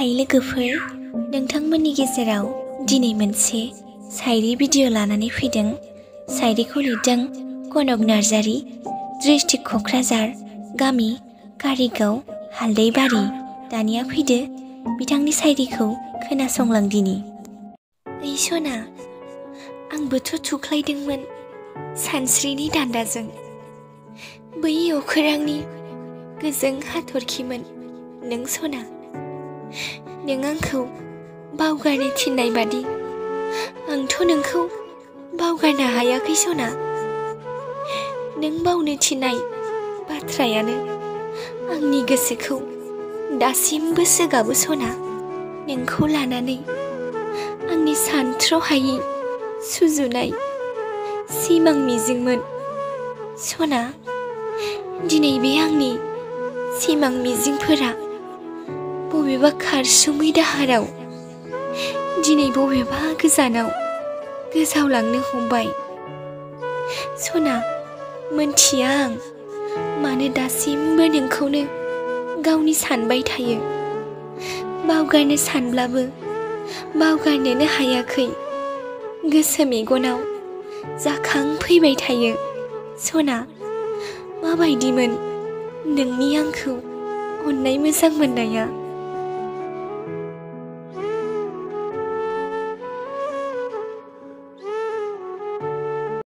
हाय लोगोफोर, नोंथांमोननि गेजेराव दिनै मोनसे शायरी भिडिअ लानानै फैदों। शायरीखौ लिरदों कनक नार्जारी, डिस्ट्रिक्ट क'क्राझार, गामि कारिगाव हालदैबारि। दानिया फैदो बिथांनि शायरीखौ खोनासंलांदिनि। ओइ सना, आंबोथ' थुख्लायदोंमोन सानस्रिनि दान्दाजों। बै अखोरांनि गोजों हाथरखिमोन नों सना। नों आंखौ बावगारनो थिननाय बादि आंथ' नोंखौ बावगारनो हायाखै सना। नों बावनो थिननाय बाथ्रायानो आंनि गोसोखौ दासिमबो सोगाबो सना। नोंखौ लानानै आंनि सानथ्र'हायि सुजुनाय सिमां मिजिंमोन सना। दिनै बे आंनि सिमां मिजिंफोरा बबेबा खारसुमै दाहाराव, दिनै बबेबा गोजानाव गोजावलांनो हमबाय सना। मोनथिया आं मानो दासिमबो नोंखौनो गावनि सानबाय थायो। बावगारनो सानब्लाबो बावगारनोनो हायाखै। गोसो मेगनाव जाखांफैबाय थायो सना। माबायदिमोन नोंनि आंखौ अननाय मोजां मोननाया?